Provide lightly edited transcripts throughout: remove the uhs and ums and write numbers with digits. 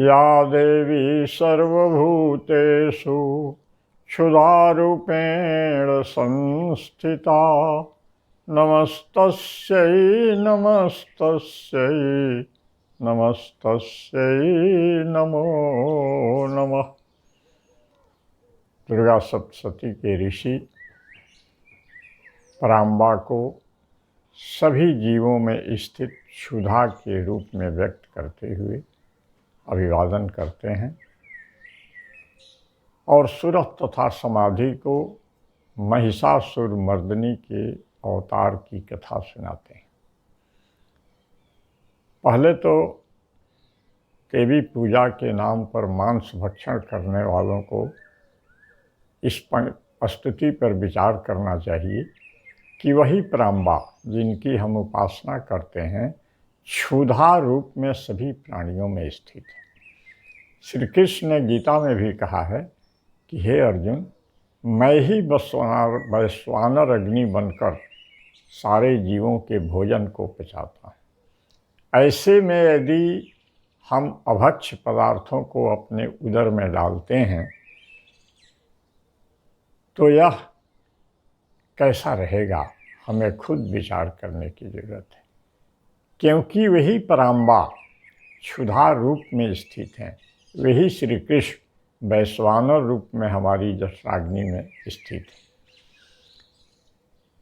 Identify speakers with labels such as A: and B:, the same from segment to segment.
A: या देवी सर्वभूतेषु क्षुधारूपेण संस्थिता नमस्तस्यै नमस्तस्यै नमस्तस्यै नमो नमः। दुर्गा सप्तशती के ऋषि पराम्बा को सभी जीवों में स्थित क्षुधा के रूप में व्यक्त करते हुए अभिवादन करते हैं और सुरह तथा समाधि को महिषासुर मर्दनी के अवतार की कथा सुनाते हैं। पहले तो देवी पूजा के नाम पर मांस भक्षण करने वालों को इस स्तुति पर विचार करना चाहिए कि वही पराम्बा जिनकी हम उपासना करते हैं क्षुधा रूप में सभी प्राणियों में स्थित है। श्री कृष्ण ने गीता में भी कहा है कि हे अर्जुन, मैं ही वैश्वानर अग्नि बनकर सारे जीवों के भोजन को पचाता हूँ। ऐसे में यदि हम अभक्ष्य पदार्थों को अपने उदर में डालते हैं तो यह कैसा रहेगा, हमें खुद विचार करने की जरूरत है, क्योंकि वही पराम्बा क्षुधा रूप में स्थित हैं। वही श्री कृष्ण वैश्वानर रूप में हमारी जठराग्नि में स्थित है।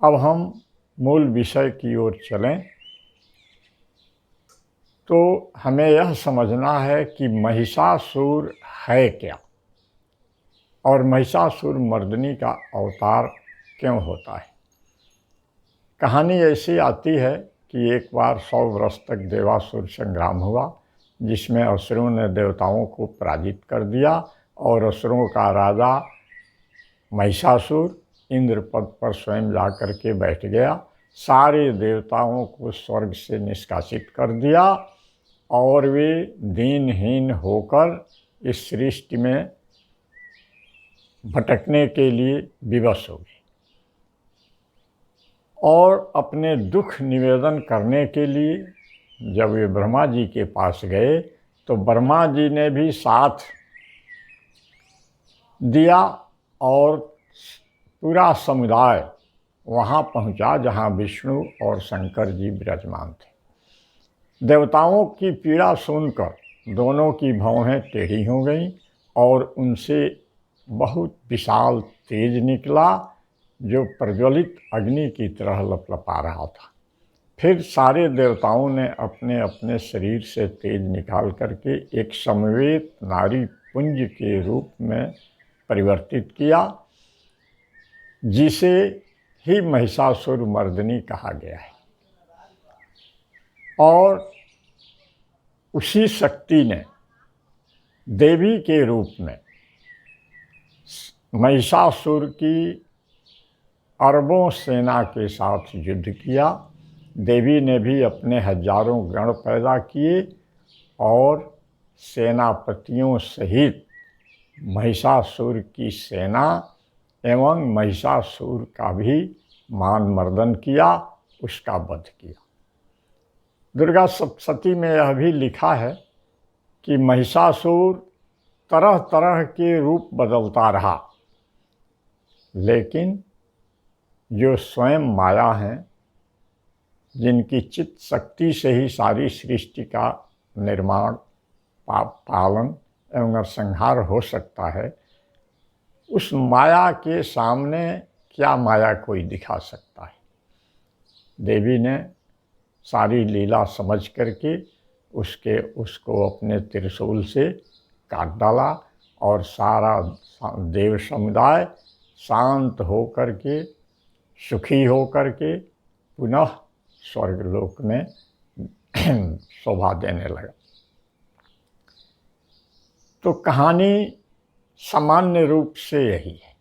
A: अब हम मूल विषय की ओर चलें तो हमें यह समझना है कि महिषासुर है क्या और महिषासुर मर्दनी का अवतार क्यों होता है। कहानी ऐसी आती है कि एक बार 100 वर्ष तक देवासुर संग्राम हुआ, जिसमें असुरों ने देवताओं को पराजित कर दिया और असुरों का राजा महिषासुर इंद्र पद पर स्वयं जा कर के बैठ गया। सारे देवताओं को स्वर्ग से निष्कासित कर दिया और वे दीनहीन होकर इस सृष्टि में भटकने के लिए विवश हो गए और अपने दुख निवेदन करने के लिए जब वे ब्रह्मा जी के पास गए तो ब्रह्मा जी ने भी साथ दिया और पूरा समुदाय वहाँ पहुँचा जहाँ विष्णु और शंकर जी विराजमान थे। देवताओं की पीड़ा सुनकर दोनों की भौहें टेढ़ी हो गईं और उनसे बहुत विशाल तेज निकला जो प्रज्वलित अग्नि की तरह लपलपा रहा था। फिर सारे देवताओं ने अपने अपने शरीर से तेज निकाल करके एक समवेत नारी पुंज के रूप में परिवर्तित किया, जिसे ही महिषासुर मर्दनी कहा गया है। और उसी शक्ति ने देवी के रूप में महिषासुर की अरबों सेना के साथ युद्ध किया। देवी ने भी अपने हजारों गण पैदा किए और सेनापतियों सहित महिषासुर की सेना एवं महिषासुर का भी मान मर्दन किया, उसका वध किया। दुर्गा सप्तशती में यह भी लिखा है कि महिषासुर तरह तरह के रूप बदलता रहा, लेकिन जो स्वयं माया हैं, जिनकी चित्त शक्ति से ही सारी सृष्टि का निर्माण पालन एवं संहार हो सकता है, उस माया के सामने क्या माया कोई दिखा सकता है। देवी ने सारी लीला समझ करके उसको अपने त्रिशूल से काट डाला और सारा देव समुदाय शांत हो करके सुखी हो करके पुनः स्वर्गलोक में शोभा देने लगा। तो कहानी सामान्य रूप से यही है,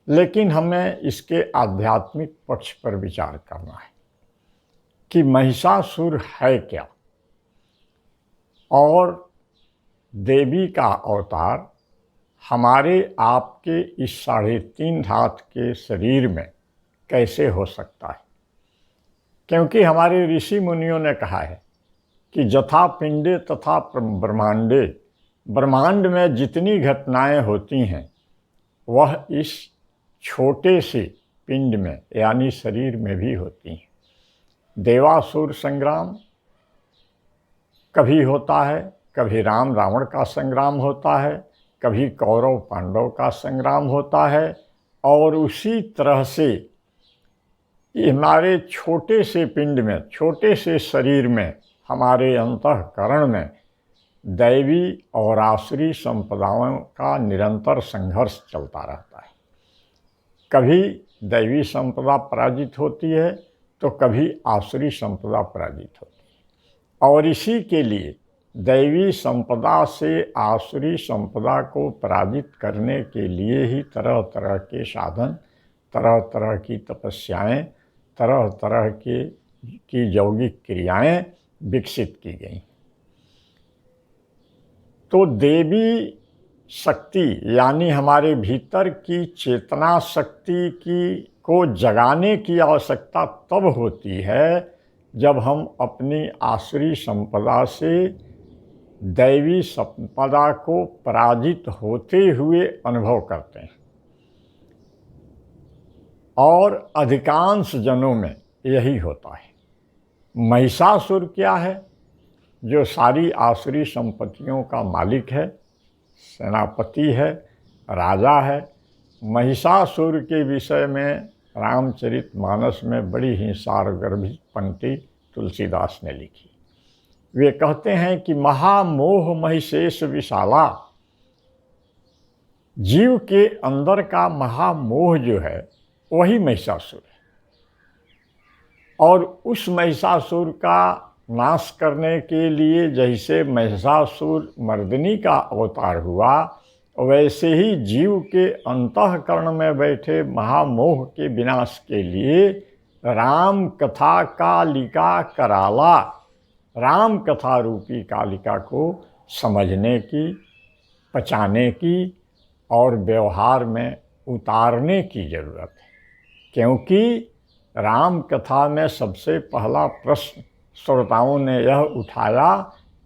A: लेकिन हमें इसके आध्यात्मिक पक्ष पर विचार करना है कि महिषासुर है क्या और देवी का अवतार हमारे आपके इस 3.5 हाथ के शरीर में कैसे हो सकता है। क्योंकि हमारे ऋषि मुनियों ने कहा है कि जथा पिंडे तथा ब्रह्मांडे, ब्रह्मांड में जितनी घटनाएं होती हैं वह इस छोटे से पिंड में यानी शरीर में भी होती हैं। देवासुर संग्राम कभी होता है, कभी राम रावण का संग्राम होता है, कभी कौरव पांडव का संग्राम होता है, और उसी तरह से हमारे छोटे से पिंड में, छोटे से शरीर में, हमारे अंतःकरण में दैवी और आसुरी संपदाओं का निरंतर संघर्ष चलता रहता है। कभी दैवी संपदा पराजित होती है तो कभी आसुरी संपदा पराजित होती है, और इसी के लिए दैवी संपदा से आसुरी संपदा को पराजित करने के लिए ही तरह तरह के साधन, तरह तरह की तपस्याएं, तरह तरह की यौगिक क्रियाएं विकसित की गई। तो देवी शक्ति यानी हमारे भीतर की चेतना शक्ति को जगाने की आवश्यकता तब होती है जब हम अपनी आसुरी संपदा से दैवी संपदा को पराजित होते हुए अनुभव करते हैं। और अधिकांश जनों में यही होता है। महिषासुर क्या है? जो सारी आसुरी संपत्तियों का मालिक है, सेनापति है, राजा है। महिषासुर के विषय में रामचरितमानस में बड़ी ही सारगर्भित पंक्ति तुलसीदास ने लिखी। वे कहते हैं कि महामोह महिषेश विशाला, जीव के अंदर का महामोह जो है वही महिषासुर है, और उस महिषासुर का नाश करने के लिए जैसे महिषासुर मर्दिनी का अवतार हुआ, वैसे ही जीव के अंतःकरण में बैठे महामोह के विनाश के लिए राम कथा कालिका कराला, राम कथा रूपी कालिका को समझने की, पचाने की और व्यवहार में उतारने की ज़रूरत है। क्योंकि राम कथा में सबसे पहला प्रश्न श्रोताओं ने यह उठाया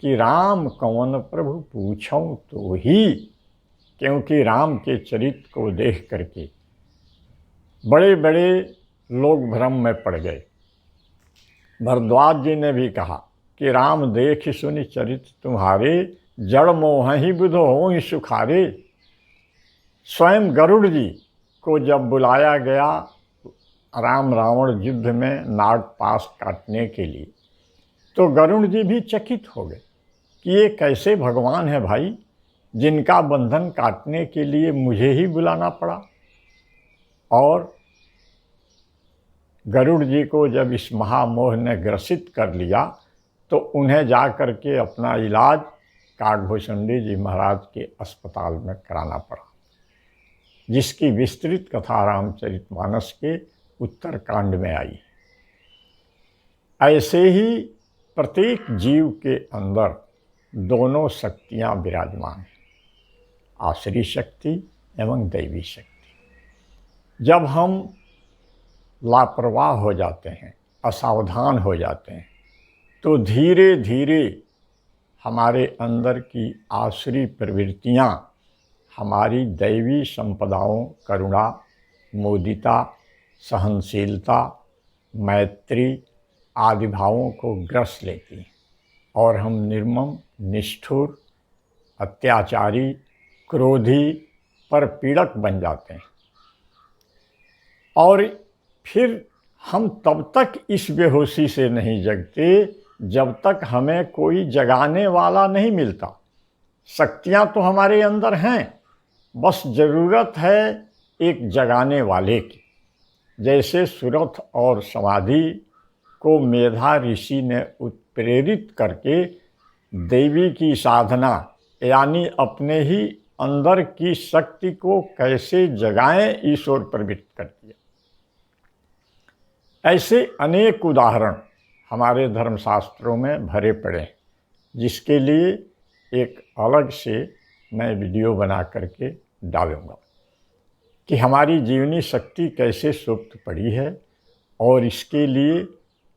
A: कि राम कौन प्रभु पूछूं तो ही, क्योंकि राम के चरित्र को देख करके बड़े बड़े लोग भ्रम में पड़ गए। भरद्वाज जी ने भी कहा कि राम देख सुनि चरित्र तुम्हारे, जड़ मोह ही बुधो हो ही सुखारे। स्वयं गरुड़ जी को जब बुलाया गया राम रावण युद्ध में नागपाश काटने के लिए, तो गरुड़ जी भी चकित हो गए कि ये कैसे भगवान है भाई, जिनका बंधन काटने के लिए मुझे ही बुलाना पड़ा। और गरुड़ जी को जब इस महामोह ने ग्रसित कर लिया तो उन्हें जा कर के अपना इलाज काकभूषुंडी जी महाराज के अस्पताल में कराना पड़ा, जिसकी विस्तृत कथा रामचरितमानस के उत्तरकांड में आई। ऐसे ही प्रत्येक जीव के अंदर दोनों शक्तियाँ विराजमान हैं, आसुरी शक्ति एवं दैवी शक्ति। जब हम लापरवाह हो जाते हैं, असावधान हो जाते हैं, तो धीरे धीरे हमारे अंदर की आसुरी प्रवृत्तियाँ हमारी दैवी संपदाओं, करुणा, मुदिता, सहनशीलता, मैत्री आदि भावों को ग्रस लेती हैं, और हम निर्मम, निष्ठुर, अत्याचारी, क्रोधी, परपीड़क बन जाते हैं। और फिर हम तब तक इस बेहोशी से नहीं जगते जब तक हमें कोई जगाने वाला नहीं मिलता। शक्तियाँ तो हमारे अंदर हैं, बस ज़रूरत है एक जगाने वाले की। जैसे सुरथ और समाधि को मेधा ऋषि ने उत्प्रेरित करके देवी की साधना यानी अपने ही अंदर की शक्ति को कैसे जगाएं, इस ओर प्रवृत्त कर दिया। ऐसे अनेक उदाहरण हमारे धर्मशास्त्रों में भरे पड़े हैं, जिसके लिए एक अलग से मैं वीडियो बना करके डालूँगा कि हमारी जीवनी शक्ति कैसे सुप्त पड़ी है और इसके लिए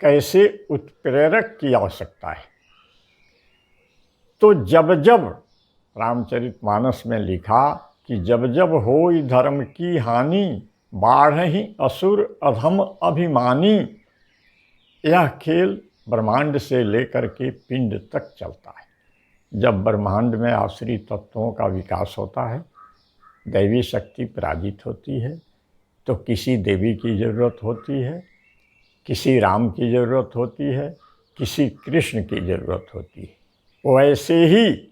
A: कैसे उत्प्रेरक की आवश्यकता है। तो जब जब रामचरितमानस में लिखा कि जब जब होई धर्म की हानि, बाढ़हि असुर अधम अभिमानी। यह खेल ब्रह्मांड से लेकर के पिंड तक चलता है। जब ब्रह्मांड में आश्रित तत्वों का विकास होता है, दैवी शक्ति पराजित होती है, तो किसी देवी की ज़रूरत होती है, किसी राम की ज़रूरत होती है, किसी कृष्ण की ज़रूरत होती है। वैसे ही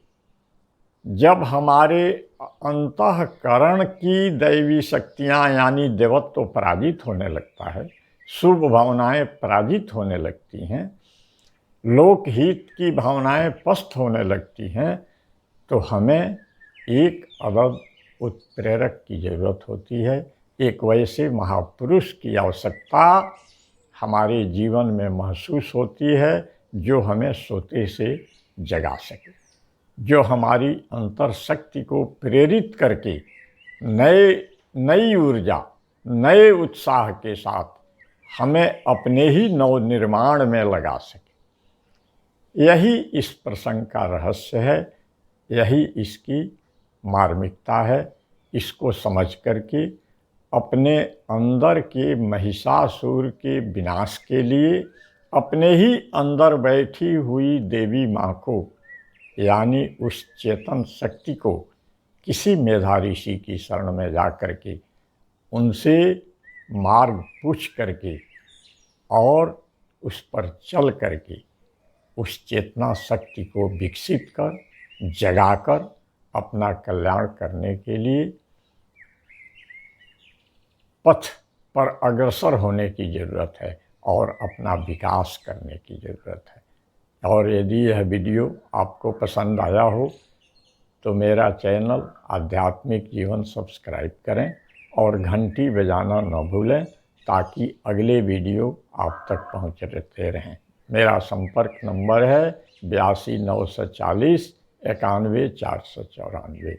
A: जब हमारे अंतःकरण की दैवी शक्तियाँ यानी देवत्व पराजित होने लगता है, शुभ भावनाएं पराजित होने लगती हैं, लोकहित की भावनाएं पस्त होने लगती हैं, तो हमें एक अदद उत्प्रेरक की ज़रूरत होती है। एक वैसे महापुरुष की आवश्यकता हमारे जीवन में महसूस होती है जो हमें सोते से जगा सके, जो हमारी अंतर शक्ति को प्रेरित करके नई ऊर्जा, नए उत्साह के साथ हमें अपने ही नवनिर्माण में लगा सके। यही इस प्रसंग का रहस्य है, यही इसकी मार्मिकता है। इसको समझ करके अपने अंदर के महिषासुर के विनाश के लिए अपने ही अंदर बैठी हुई देवी माँ को यानी उस चेतन शक्ति को किसी मेधा ऋषि की शरण में जा कर के उनसे मार्ग पूछ करके और उस पर चल करके उस चेतना शक्ति को विकसित कर जगाकर अपना कल्याण करने के लिए पथ पर अग्रसर होने की ज़रूरत है और अपना विकास करने की ज़रूरत है। और यदि यह वीडियो आपको पसंद आया हो तो मेरा चैनल आध्यात्मिक जीवन सब्सक्राइब करें और घंटी बजाना न भूलें ताकि अगले वीडियो आप तक पहुंचते रहें। मेरा संपर्क नंबर है 82 940 91 494।